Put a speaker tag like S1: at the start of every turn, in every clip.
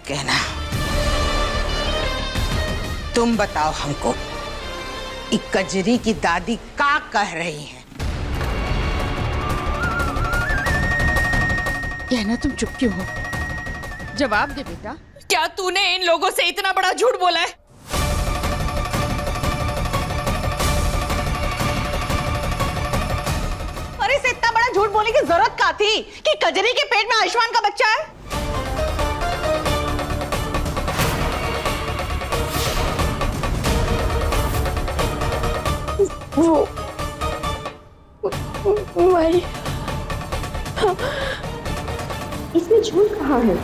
S1: कहना, तुम बताओ हमको, इस कजरी की दादी क्या कह रही है?
S2: कहना, तुम चुप क्यों हो? जवाब दे बेटा। क्या तूने इन लोगों से इतना बड़ा झूठ बोला है?
S3: अरे इसे इतना बड़ा झूठ बोलने की जरूरत क्या थी कि कजरी के पेट में आयुष्मान का बच्चा है?
S4: माई, इसमें झूठ कहाँ है?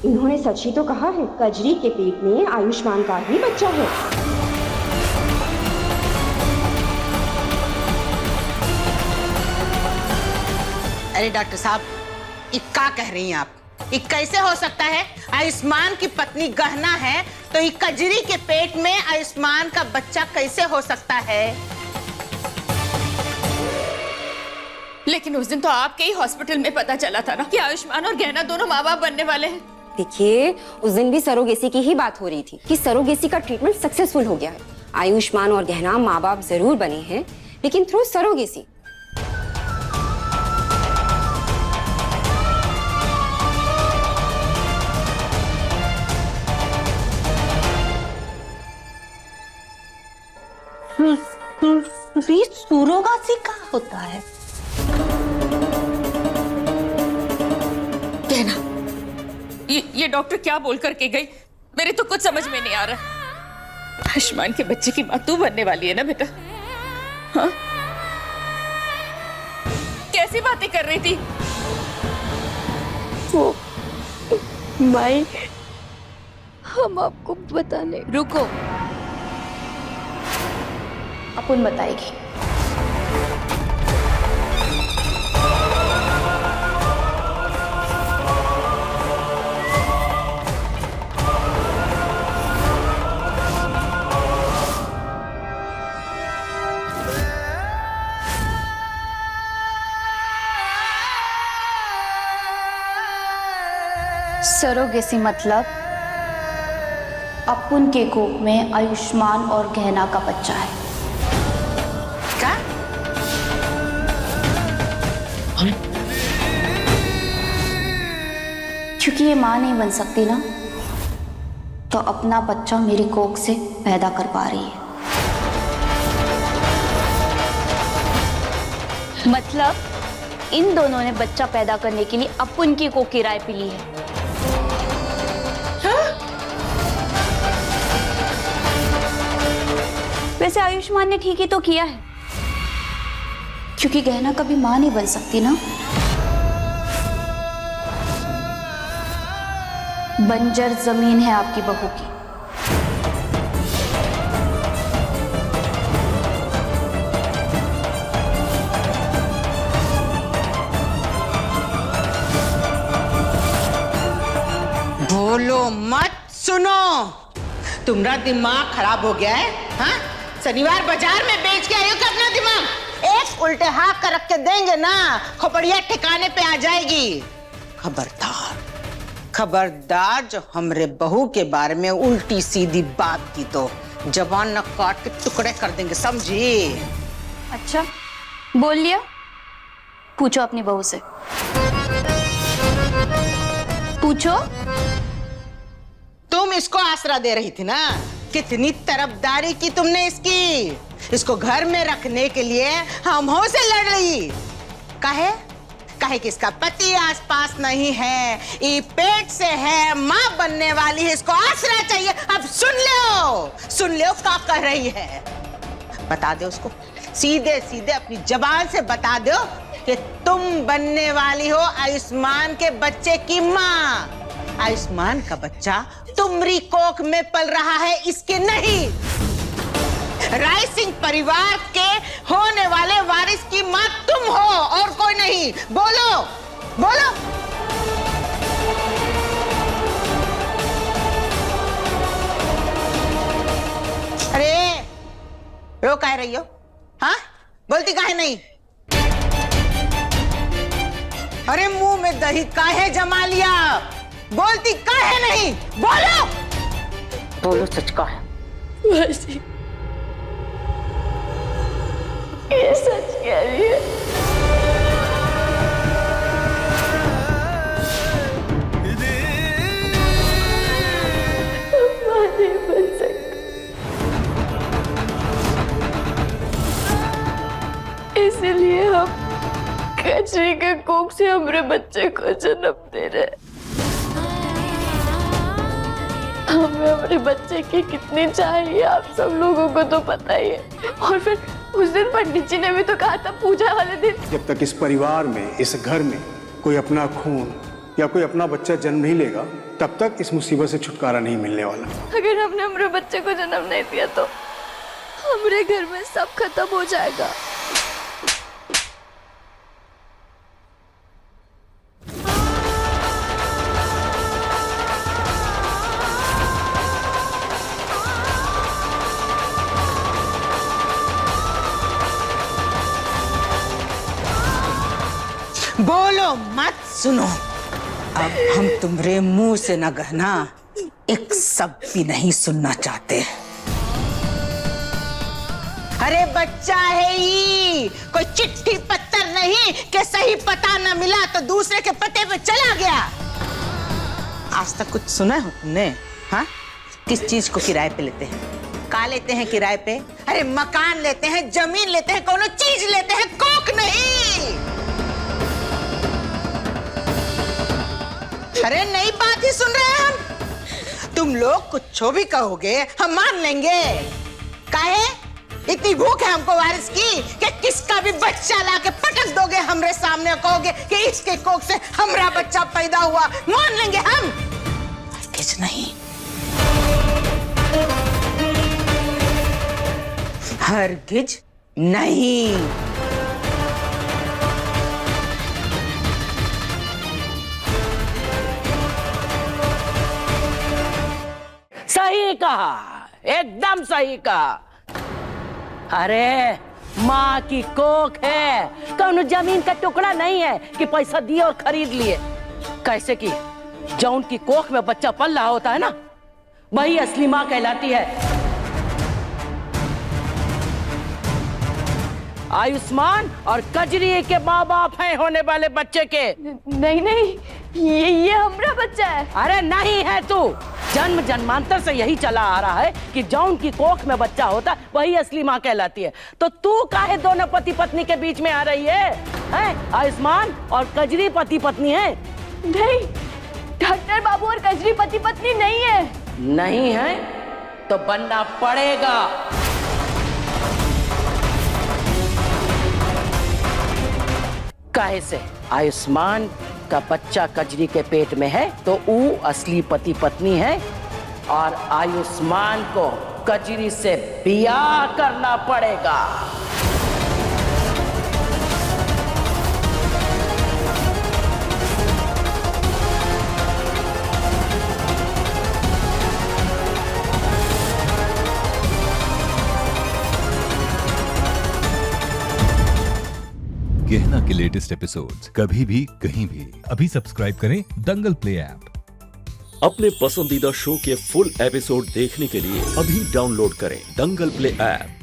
S4: इन्होंने सच ही तो कहा है, कजरी के पेट में आयुष्मान का ही बच्चा है।
S1: अरे डॉक्टर साहब, ये क्या कह रही हैं आप? ये कैसे हो सकता है? आयुष्मान की पत्नी गहना है तो ये कजरी के पेट में आयुष्मान का बच्चा कैसे हो सकता है?
S2: लेकिन उस दिन तो आपके ही हॉस्पिटल में पता चला था ना कि आयुष्मान और गहना दोनों माँ बाप बनने वाले हैं।
S4: देखिए, उस दिन भी सरोगेसी की ही बात हो रही थी कि सरोगेसी का ट्रीटमेंट सक्सेसफुल हो गया है। आयुष्मान और गहना माँ बाप जरूर बने हैं, लेकिन थ्रू सरोगेसी।
S3: सूरोगासी का होता है?
S2: कहना, ये डॉक्टर क्या बोल करके गई? मेरे तो कुछ समझ में नहीं आ रहा। आयुष्मान के बच्चे की माँ तू बनने वाली है ना बेटा? हाँ? कैसी बातें कर रही थी?
S4: वो माई, हम आपको बताने।
S2: रुको,
S4: अपन बताएगी।
S5: सरोगेसी मतलब अपुन के कोख में आयुष्मान और गहना का बच्चा है।
S1: क्या?
S5: क्योंकि ये माँ नहीं बन सकती ना, तो अपना बच्चा मेरी कोख से पैदा कर पा रही है। मतलब इन दोनों ने बच्चा पैदा करने के लिए अपुन की कोख किराए पे ली है। वैसे आयुष्मान ने ठीक ही तो किया है, क्योंकि गहना कभी मां नहीं बन सकती ना। बंजर जमीन है आपकी बहू की।
S1: बोलो मत, सुनो। तुम्हारा दिमाग खराब हो गया है? हाँ? शनिवार बाजार में बेच के आयो क्या अपना दिमाग? एक उल्टे हाथ का रख के देंगे ना, खोपड़िया ठिकाने पे आ जाएगी। खबरदार, खबरदार, जो हमरे बहू के बारे में उल्टी सीधी बात की तो जबान न काट के टुकड़े कर देंगे, समझी?
S5: अच्छा, बोल लिया? पूछो अपनी बहू से, पूछो।
S1: तुम इसको आसरा दे रही थी ना? कितनी तरफदारी की तुमने इसकी। इसको घर में रखने के लिए हम हो से लड़ रही। काहे? काहे कि इसका पति आसपास नहीं है, ये पेट से है, माँ बनने वाली है, इसको आसरा चाहिए। अब सुन लो क्या कह रही है। बता दो उसको, सीधे सीधे अपनी जबान से बता दो कि तुम बनने वाली हो आयुष्मान के बच्चे की माँ। आयुष्मान का बच्चा तुम्हारी कोख में पल रहा है, इसके नहीं। राय सिंह परिवार के होने वाले वारिस की मां तुम हो और कोई नहीं। बोलो बोलो। अरे रो कह रही हो? हाँ, बोलती काहे नहीं? अरे मुंह में दही काहे जमा लिया? बोलती काहे नहीं? बोलो।
S2: बोलो सच का है।
S6: मासी, ये सच कह रही है। मां नहीं बन सकती, इसलिए हम कचरे के कोख से हमारे बच्चे को जन्म दे रहे। हमें हमारे बच्चे की कितनी चाहिए आप सब लोगों को तो पता ही है। और फिर उस दिन पंडित जी ने भी तो कहा था पूजा वाले दिन,
S7: जब तक इस परिवार में, इस घर में कोई अपना खून या कोई अपना बच्चा जन्म नहीं लेगा, तब तक इस मुसीबत से छुटकारा नहीं मिलने वाला।
S6: अगर हमने हमारे बच्चे को जन्म नहीं दिया तो हमारे घर में सब खत्म हो जाएगा।
S1: बोलो मत, सुनो। अब हम तुम्हारे मुंह से न गहना एक शब्द भी नहीं सुनना चाहते। अरे बच्चा है ही, कोई चिट्ठी पत्तर नहीं कि सही पता न मिला तो दूसरे के पते पे चला गया। आज तक कुछ सुना है तुमने? हाँ, किस चीज को किराए पे लेते हैं? का लेते हैं किराए पे? अरे मकान लेते हैं, जमीन लेते हैं, कोनो चीज लेते हैं, कोख नहीं। अरे नई बात ही सुन रहे हैं हम। तुम लोग कुछ भी कहोगे हम मान लेंगे। काहे? इतनी भूख है हमको वारिस की कि किसका भी बच्चा लाके पटक दोगे हमरे सामने, कहोगे कि इसके कोख से हमरा बच्चा पैदा हुआ, मान लेंगे हम। किस नहीं, हरगिज नहीं।
S8: सही कहा, एकदम सही कहा। अरे माँ की कोख है, कौन जमीन का टुकड़ा नहीं है कि पैसा दिए और खरीद लिए। कैसे कि जौन की कोख में बच्चा पल रहा होता है ना, वही असली माँ कहलाती है। आयुष्मान और कजरी के माँ बाप हैं होने वाले बच्चे के।
S6: नहीं नहीं, ये हमारा बच्चा है।
S8: अरे नहीं है तू, जन्म जन्मांतर से यही चला आ रहा है कि जौन की कोख में बच्चा होता वही असली माँ कहलाती है। तो तू काहे दोनों पति पत्नी के बीच में आ रही है? आयुष्मान और कजरी पति पत्नी है?
S6: नहीं, डॉक्टर बाबू और कजरी पति पत्नी नहीं है।
S8: नहीं है तो बनना पड़ेगा। काहे से आयुष्मान का बच्चा कजरी के पेट में है तो वो असली पति पत्नी है, और आयुष्मान को कजरी से ब्याह करना पड़ेगा।
S9: गहना के लेटेस्ट एपिसोड्स कभी भी कहीं भी अभी सब्सक्राइब करें दंगल प्ले ऐप।
S10: अपने पसंदीदा शो के फुल एपिसोड देखने के लिए अभी डाउनलोड करें दंगल प्ले ऐप।